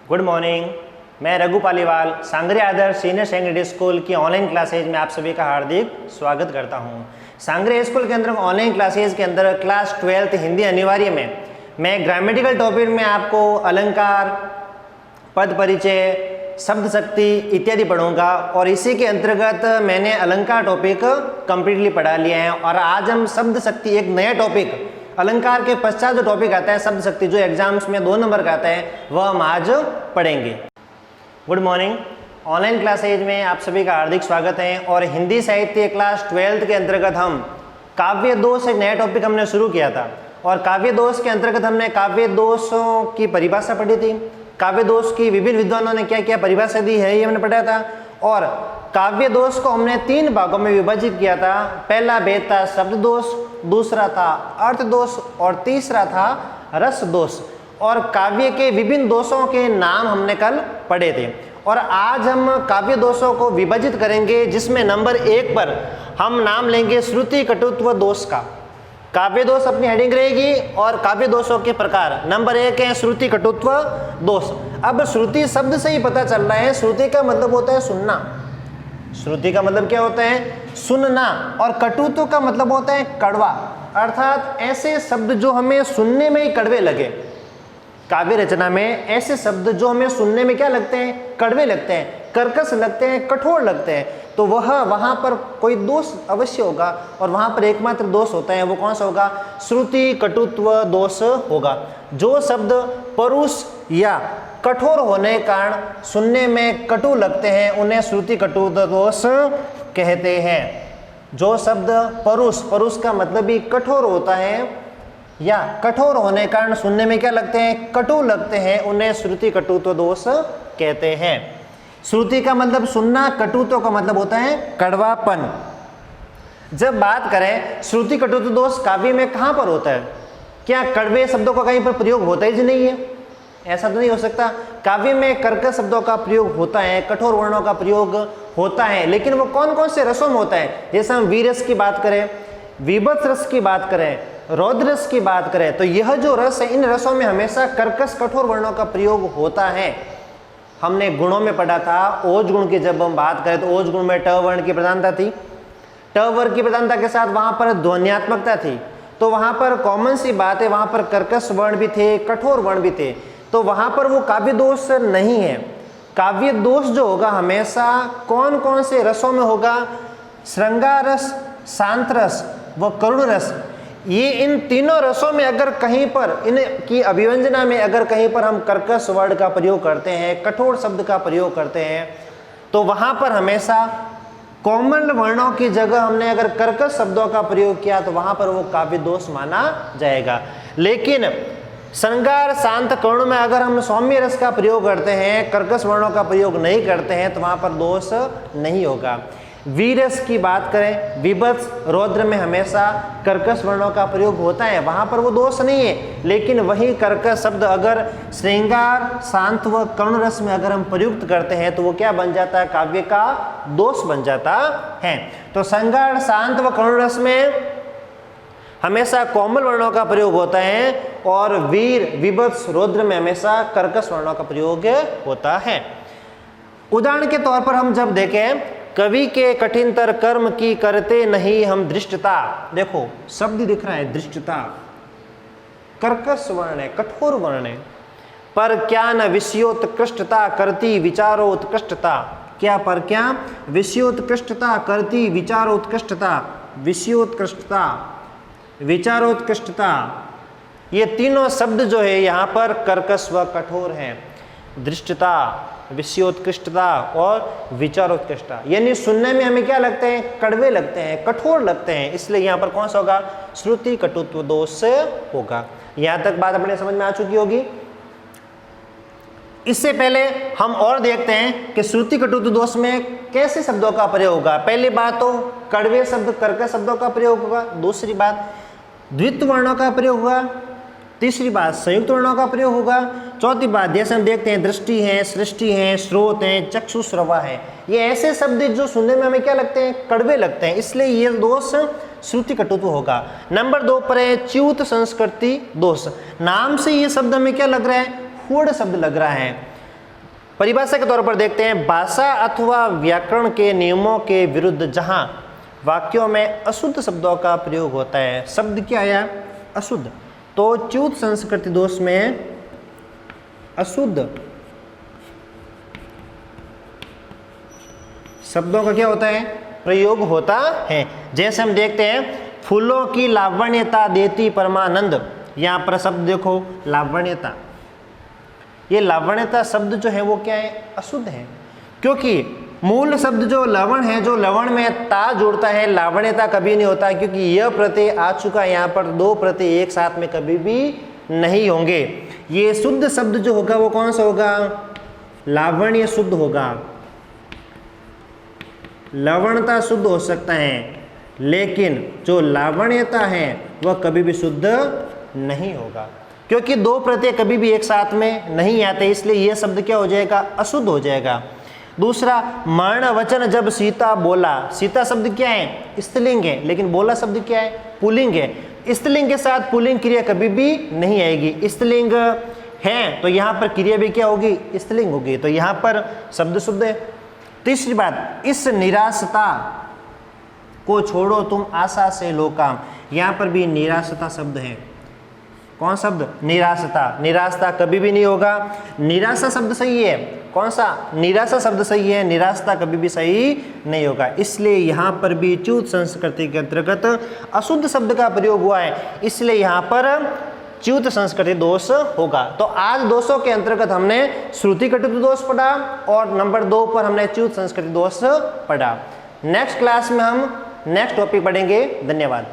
Good morning. मैं रघु पालीवाल सांगरी आदर्श senior secondary school की online classes में आप सभी का हार्दिक स्वागत करता हूं। सांगरी स्कूल के अंदर ऑनलाइन क्लासेज के अंदर क्लास 12th हिंदी अनिवार्य में मैं ग्रामेटिकल टॉपिक में आपको अलंकार, पद परिचय, शब्द शक्ति इत्यादि पढ़ूंगा और इसी के अंतर्गत मैंने अलंकार टॉपिक कंप्लीटली पढ़ा लिया है। और आज हम शब्द शक्ति एक नया टॉपिक, अलंकार के पश्चात जो टॉपिक आता है शब्द शक्ति, जो एग्जाम्स में 2 नंबर का आता है, वह हम आज पढ़ेंगे। Good morning. ऑनलाइन क्लासेज में आप सभी का हार्दिक स्वागत है। और हिंदी साहित्य क्लास 12th के अंतर्गत हम काव्य दोष एक नया टॉपिक हमने शुरू किया था और काव्य दोष के अंतर्गत हमने काव्य दोषों की परिभाषा पढ़ी थी। काव्य दोष की विभिन्न विद्वानों ने क्या क्या परिभाषा दी है ये हमने पढ़ा था। और काव्य दोष को हमने 3 भागों में विभाजित किया था। पहला भेद था शब्द दोष, दूसरा था अर्थ दोष और तीसरा था रस दोष। और काव्य के विभिन्न दोषों के नाम हमने कल पढ़े थे और आज हम काव्य दोषों को विभाजित करेंगे, जिसमें नंबर 1 पर हम नाम लेंगे श्रुति कटुत्व दोष का। काव्य दोष अपनी हेडिंग रहेगी और काव्य दोषों के प्रकार। नंबर 1 है श्रुति कटुत्व दोष। अब श्रुति शब्द से ही पता चल रहा है, श्रुति का मतलब होता है सुनना। श्रुति का मतलब क्या होता है? सुनना। और कटुत्व का मतलब होता है कड़वा, अर्थात ऐसे शब्द जो हमें सुनने में ही कड़वे लगे। काव्य रचना में ऐसे शब्द जो हमें सुनने में क्या लगते हैं? कड़वे लगते हैं, कर्कश लगते हैं, कठोर लगते हैं, तो वहां पर कोई दोष अवश्य होगा। और वहां पर एकमात्र दोष होता है, वो कौन सा होगा? श्रुति कटुत्व दोष होगा। जो शब्द परुष या कठोर होने के कारण सुनने में कटु लगते हैं उन्हें श्रुति कटुत्व दोष कहते हैं। जो शब्द परुष का मतलब भी कठोर होता है या कठोर होने के कारण सुनने में क्या लगते हैं? कटु लगते हैं, उन्हें श्रुति कटुत्व दोष कहते हैं। श्रुति का मतलब सुनना, कटुत्व का मतलब होता है कड़वापन। जब बात करें श्रुति कटुत्व दोष काव्य में कहां पर होता है? क्या कड़वे शब्दों का कहीं पर प्रयोग होता ही नहीं है? ऐसा तो नहीं हो सकता। काव्य में कर्कश शब्दों का प्रयोग होता है, कठोर वर्णों का प्रयोग होता है, लेकिन वो कौन कौन से रसों में होता है? जैसे हम वीरस की बात करें, विभत्स रस की बात करें, रौद्र रस की बात करें, तो यह जो रस है इन रसों में हमेशा कर्कश कठोर वर्णों का प्रयोग होता है। हमने गुणों में पढ़ा था, ओज गुण की जब हम बात करें तो ओज गुण में ट वर्ण की प्रधानता थी। ट वर्ण की प्रधानता के साथ वहां पर ध्वन्यात्मकता थी, तो वहां पर कॉमन सी बात है, वहां पर कर्कश वर्ण भी थे, कठोर वर्ण भी थे, तो वहां पर वो काव्य दोष नहीं है। काव्य दोष जो होगा हमेशा कौन कौन से रसों में होगा? श्रृंगार रस, शांत रस व करुण रस। ये इन तीनों रसों में अगर कहीं पर इनकी अभिव्यंजना में अगर कहीं पर हम कर्कश वर्ण का प्रयोग करते हैं, कठोर शब्द का प्रयोग करते हैं, तो वहां पर हमेशा कोमल वर्णों की जगह हमने अगर कर्कश शब्दों का प्रयोग किया तो वहां पर वो काव्य दोष माना जाएगा। लेकिन श्रृंगार, शांत, करुण में अगर हम सौम्य रस का प्रयोग करते हैं, कर्कश वर्णों का प्रयोग नहीं करते हैं, तो वहां पर दोष नहीं होगा। वीरस की बात करें, विभत्स, रौद्र में हमेशा कर्कश वर्णों का प्रयोग होता है, वहां पर वो दोष नहीं है। लेकिन वही कर्कश शब्द अगर श्रृंगार, शांत व करुण रस में अगर हम प्रयुक्त करते हैं तो वो क्या बन जाता है? काव्य का दोष बन जाता है। तो श्रृंगार, शांत व करुण रस में हमेशा कोमल वर्णों का प्रयोग होता है और वीर, विभत्स, रौद्र में हमेशा कर्कश वर्णों का प्रयोग होता है। उदाहरण के तौर पर हम जब देखें, कवि के कठिनतर कर्म की करते नहीं हम दृष्टता। देखो शब्द दिख रहा है दृष्टता, कर्कश वर्ण है, कठोर वर्ण है। पर क्या न विषयोत्कृष्टता करती विचारोत्कृष्टता। क्या पर क्या? विषयोत्कृष्टता करती विचारोत्कृष्टता, विषयोत्कृष्टता, विचारोत्कृष्टता। ये तीनों शब्द जो है यहाँ पर कर्कश व कठोर हैं। दृष्टता, विषयोत्कृष्टता और विचारोत्कृष्टता, यानी सुनने में हमें क्या लगते हैं? कड़वे लगते हैं, कठोर लगते हैं, इसलिए यहाँ पर कौन सा होगा? श्रुति कटुत्व दोष होगा। यहाँ तक बात अपने समझ में आ चुकी होगी। इससे पहले हम और देखते हैं कि श्रुति कटुत्व दोष में कैसे शब्दों का प्रयोग होगा। पहली बात तो कड़वे शब्द, कर्कश शब्दों का प्रयोग होगा। दूसरी बात द्वित्व वर्णों का प्रयोग होगा। तीसरी बात संयुक्त वर्णों का प्रयोग होगा। चौथी बात जैसे हम देखते हैं दृष्टि है, सृष्टि है, स्रोत है, चक्षु श्रवा है, ये ऐसे शब्द जो सुनने में हमें क्या लगते हैं? कड़वे लगते हैं, इसलिए ये दोष श्रुति कटुत्व होगा। नंबर 2 पर है च्युत संस्कृति दोष। नाम से ये शब्द हमें क्या लग रहा है? फूड शब्द लग रहा है। परिभाषा के तौर पर देखते हैं, भाषा अथवा व्याकरण के नियमों के विरुद्ध जहां वाक्यों में अशुद्ध शब्दों का प्रयोग होता है। शब्द क्या आया? अशुद्ध। तो च्युत संस्कृति दोष में अशुद्ध शब्दों का क्या होता है? प्रयोग होता है। जैसे हम देखते हैं, फूलों की लावण्यता देती परमानंद। यहां पर शब्द देखो, लावण्यता। ये लावण्यता शब्द जो है वो क्या है? अशुद्ध है, क्योंकि मूल शब्द जो लवण है, जो लवण में ता जुड़ता है, लावण्यता कभी नहीं होता, क्योंकि यह प्रत्यय आ चुका है। यहाँ पर दो प्रत्यय एक साथ में कभी भी नहीं होंगे। ये शुद्ध शब्द जो होगा वो कौन सा होगा? लावण्य शुद्ध होगा। लवणता शुद्ध हो सकता है, लेकिन जो लावण्यता है वह कभी भी शुद्ध नहीं होगा, क्योंकि दो प्रत्यय कभी भी एक साथ में नहीं आते, इसलिए यह शब्द क्या हो जाएगा? अशुद्ध हो जाएगा। दूसरा, मर्ण वचन जब सीता बोला। सीता शब्द क्या है? स्त्रीलिंग है, लेकिन बोला शब्द क्या है? पुल्लिंग है। स्त्रीलिंग के साथ पुल्लिंग क्रिया कभी भी नहीं आएगी। स्त्रीलिंग है तो यहाँ पर क्रिया भी क्या होगी? स्त्रीलिंग होगी, तो यहाँ पर शब्द शुद्ध है। तीसरी बात, इस निराशता को छोड़ो तुम आशा से लो काम। यहाँ पर भी निराशता शब्द है। कौन शब्द? निराशता। निराशता कभी भी नहीं होगा। निराशा शब्द सही है। कौन सा? निराशा शब्द सही है, निराशता कभी भी सही नहीं होगा। इसलिए यहाँ पर भी च्युत संस्कृति के अंतर्गत अशुद्ध शब्द का प्रयोग हुआ है, इसलिए यहाँ पर च्युत संस्कृति दोष होगा। तो आज दोषों के अंतर्गत हमने श्रुति कटुत्व दोष पढ़ा और नंबर 2 पर हमने च्युत संस्कृति दोष पढ़ा। नेक्स्ट क्लास में हम नेक्स्ट टॉपिक पढ़ेंगे। धन्यवाद।